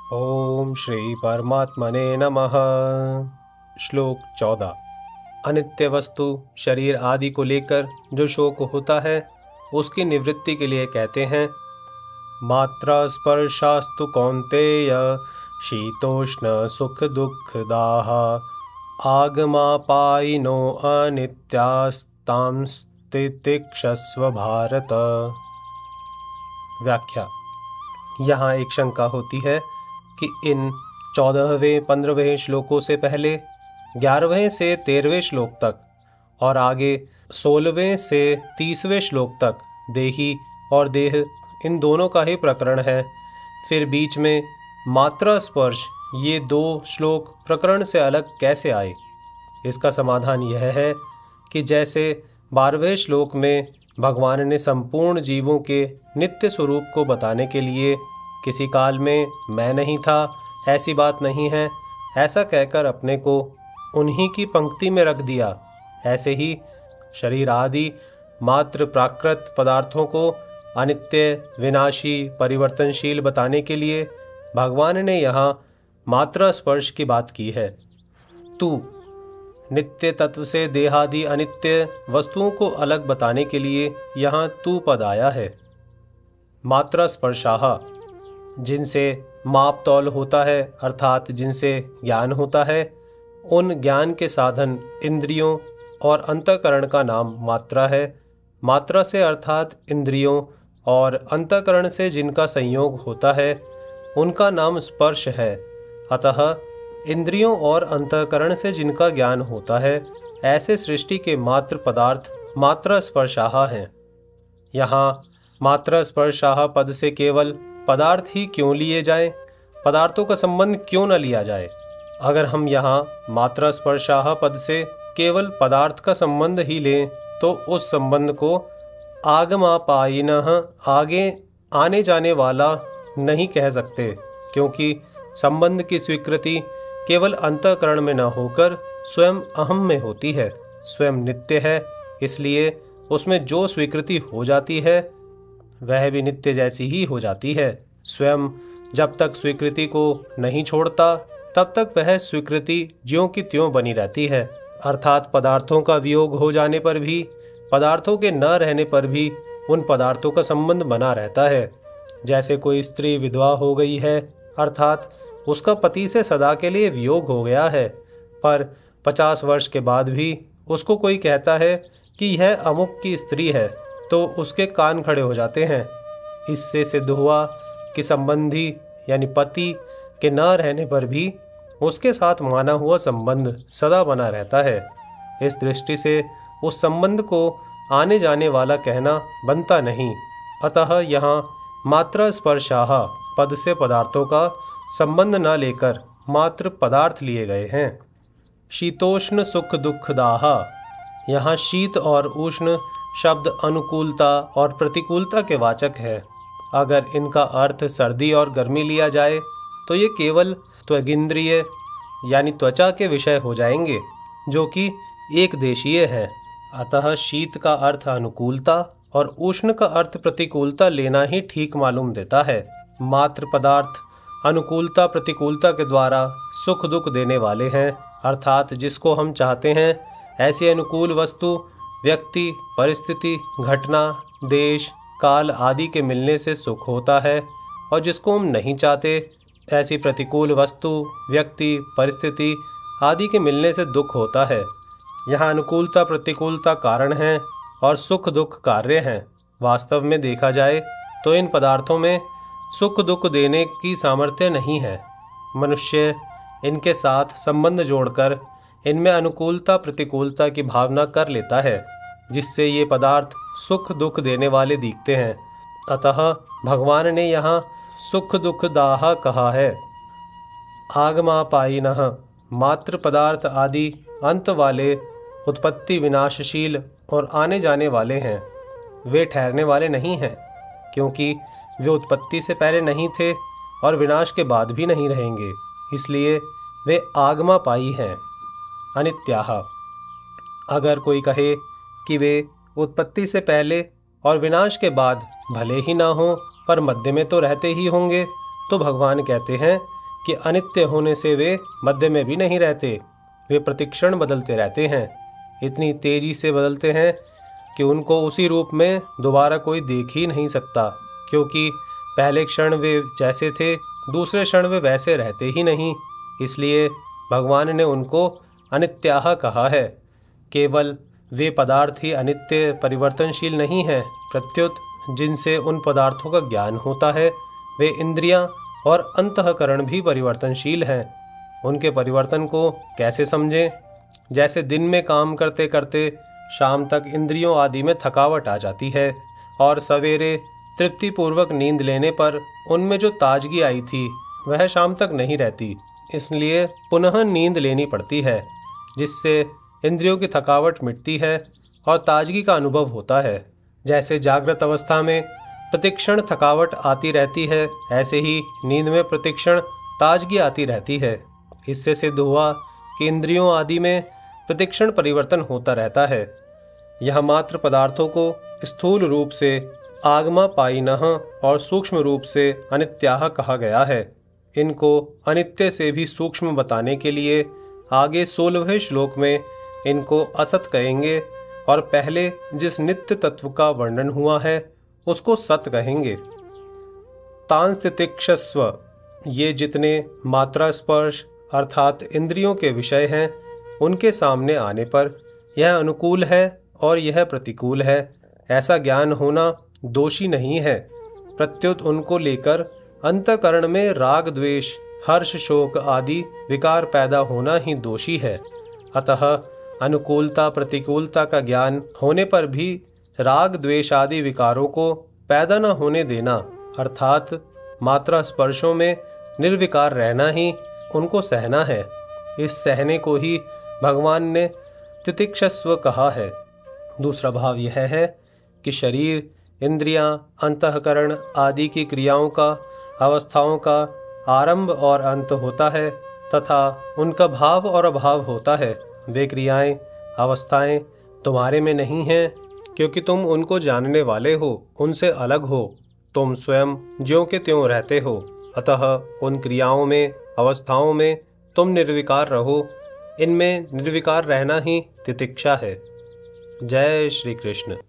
ओम श्री परमात्मने नमः। श्लोक 14। अनित्य वस्तु शरीर आदि को लेकर जो शोक होता है उसकी निवृत्ति के लिए कहते हैं, मात्रा स्पर्शास्तु कौन्तेय शीतोष्ण सुख दुःखदाः आगमापायिनो अनित्यास्तांस्तितिक्षस्व भारत। व्याख्या। यहाँ एक शंका होती है कि इन 14वें 15वें श्लोकों से पहले 11वें से 13वें श्लोक तक और आगे 16वें से 30वें श्लोक तक देही और देह इन दोनों का ही प्रकरण है, फिर बीच में मात्रा स्पर्श ये दो श्लोक प्रकरण से अलग कैसे आए। इसका समाधान यह है कि जैसे 12वें श्लोक में भगवान ने संपूर्ण जीवों के नित्य स्वरूप को बताने के लिए किसी काल में मैं नहीं था, ऐसी बात नहीं है, ऐसा कहकर अपने को उन्हीं की पंक्ति में रख दिया, ऐसे ही शरीर आदि मात्र प्राकृत पदार्थों को अनित्य, विनाशी, परिवर्तनशील बताने के लिए भगवान ने यहाँ मात्रा स्पर्श की बात की है। तू नित्य तत्व से देहादि अनित्य वस्तुओं को अलग बताने के लिए यहाँ तू पद आया है। मात्रा स्पर्शाहा जिनसे माप तौल होता है अर्थात जिनसे ज्ञान होता है, उन ज्ञान के साधन इंद्रियों और अंतःकरण का नाम मात्रा है। मात्रा से अर्थात इंद्रियों और अंतःकरण से जिनका संयोग होता है उनका नाम स्पर्श है। अतः इंद्रियों और अंतःकरण से जिनका ज्ञान होता है ऐसे सृष्टि के मात्र पदार्थ मात्रा स्पर्शाहा हैं। यहाँ मात्रा स्पर्शाहा पद से केवल पदार्थ ही क्यों लिए जाएं, पदार्थों का संबंध क्यों न लिया जाए। अगर हम यहाँ मात्रा स्पर्शाहा पद से केवल पदार्थ का संबंध ही लें तो उस संबंध को आगमापायिनः आगे आने जाने वाला नहीं कह सकते, क्योंकि संबंध की स्वीकृति केवल अंतःकरण में न होकर स्वयं अहम में होती है। स्वयं नित्य है, इसलिए उसमें जो स्वीकृति हो जाती है वह भी नित्य जैसी ही हो जाती है। स्वयं जब तक स्वीकृति को नहीं छोड़ता तब तक वह स्वीकृति ज्यों की त्यों बनी रहती है। अर्थात पदार्थों का वियोग हो जाने पर भी, पदार्थों के न रहने पर भी उन पदार्थों का संबंध बना रहता है। जैसे कोई स्त्री विधवा हो गई है अर्थात उसका पति से सदा के लिए वियोग हो गया है, पर 50 वर्ष के बाद भी उसको कोई कहता है कि यह अमुक की स्त्री है तो उसके कान खड़े हो जाते हैं। इससे सिद्ध हुआ कि संबंधी यानी पति के न रहने पर भी उसके साथ माना हुआ संबंध सदा बना रहता है। इस दृष्टि से उस संबंध को आने जाने वाला कहना बनता नहीं। अतः यहाँ मात्रा स्पर्शाहा पद से पदार्थों का संबंध न लेकर मात्र पदार्थ लिए गए हैं। शीतोष्ण सुख दुःखदाः यहाँ शीत और उष्ण शब्द अनुकूलता और प्रतिकूलता के वाचक है। अगर इनका अर्थ सर्दी और गर्मी लिया जाए तो ये केवल त्वगिंद्रिय यानी त्वचा के विषय हो जाएंगे, जो कि एक देशीय है। अतः शीत का अर्थ अनुकूलता और उष्ण का अर्थ प्रतिकूलता लेना ही ठीक मालूम देता है। मात्र पदार्थ अनुकूलता प्रतिकूलता के द्वारा सुख दुख देने वाले हैं, अर्थात जिसको हम चाहते हैं ऐसी अनुकूल वस्तु व्यक्ति, परिस्थिति, घटना, देश, काल आदि के मिलने से सुख होता है, और जिसको हम नहीं चाहते ऐसी प्रतिकूल वस्तु, व्यक्ति, परिस्थिति आदि के मिलने से दुख होता है। यहाँ अनुकूलता प्रतिकूलता कारण हैं और सुख दुख कार्य हैं। वास्तव में देखा जाए तो इन पदार्थों में सुख दुख देने की सामर्थ्य नहीं है। मनुष्य इनके साथ संबंध जोड़कर इनमें अनुकूलता प्रतिकूलता की भावना कर लेता है, जिससे ये पदार्थ सुख दुख देने वाले दिखते हैं। अतः भगवान ने यहाँ सुख दुख दाह कहा है। आगमापायिनः मात्र पदार्थ आदि अंत वाले, उत्पत्ति विनाशशील और आने जाने वाले हैं। वे ठहरने वाले नहीं हैं, क्योंकि वे उत्पत्ति से पहले नहीं थे और विनाश के बाद भी नहीं रहेंगे, इसलिए वे आगमापायी हैं। अनित्याः अगर कोई कहे कि वे उत्पत्ति से पहले और विनाश के बाद भले ही ना हो पर मध्य में तो रहते ही होंगे, तो भगवान कहते हैं कि अनित्य होने से वे मध्य में भी नहीं रहते, वे प्रतिक्षण बदलते रहते हैं। इतनी तेजी से बदलते हैं कि उनको उसी रूप में दोबारा कोई देख ही नहीं सकता, क्योंकि पहले क्षण वे जैसे थे दूसरे क्षण वे वैसे रहते ही नहीं। इसलिए भगवान ने उनको अनित्याः कहा है। केवल वे पदार्थ ही अनित्य परिवर्तनशील नहीं हैं, प्रत्युत जिनसे उन पदार्थों का ज्ञान होता है वे इंद्रियां और अंतःकरण भी परिवर्तनशील हैं। उनके परिवर्तन को कैसे समझें? जैसे दिन में काम करते करते शाम तक इंद्रियों आदि में थकावट आ जाती है और सवेरे तृप्तिपूर्वक नींद लेने पर उनमें जो ताजगी आई थी वह शाम तक नहीं रहती, इसलिए पुनः नींद लेनी पड़ती है, जिससे इंद्रियों की थकावट मिटती है और ताजगी का अनुभव होता है। जैसे जागृत अवस्था में प्रतिक्षण थकावट आती रहती है, ऐसे ही नींद में प्रतिक्षण ताजगी आती रहती है। इससे सिद्ध हुआ कि इंद्रियों आदि में प्रतिक्षण परिवर्तन होता रहता है। यह मात्र पदार्थों को स्थूल रूप से आगमापायिनः और सूक्ष्म रूप से अनित्याः कहा गया है। इनको अनित्य से भी सूक्ष्म बताने के लिए आगे 16वें श्लोक में इनको असत कहेंगे और पहले जिस नित्य तत्व का वर्णन हुआ है उसको सत कहेंगे। तांस्तितिक्षस्व, ये जितने मात्रा स्पर्श अर्थात इंद्रियों के विषय हैं उनके सामने आने पर यह अनुकूल है और यह प्रतिकूल है, ऐसा ज्ञान होना दोषी नहीं है। प्रत्युत उनको लेकर अंतःकरण में राग द्वेष हर्ष शोक आदि विकार पैदा होना ही दोषी है। अतः अनुकूलता प्रतिकूलता का ज्ञान होने पर भी राग द्वेष आदि विकारों को पैदा न होने देना, अर्थात मात्रा स्पर्शों में निर्विकार रहना ही उनको सहना है। इस सहने को ही भगवान ने तितिक्षस्व कहा है। दूसरा भाव यह है कि शरीर, इंद्रियां, अंतःकरण आदि की क्रियाओं का, अवस्थाओं का आरंभ और अंत होता है तथा उनका भाव और अभाव होता है। वे क्रियाएं, अवस्थाएं तुम्हारे में नहीं हैं, क्योंकि तुम उनको जानने वाले हो, उनसे अलग हो। तुम स्वयं ज्यों के त्यों रहते हो, अतः उन क्रियाओं में, अवस्थाओं में तुम निर्विकार रहो। इनमें निर्विकार रहना ही तितिक्षा है। जय श्री कृष्ण।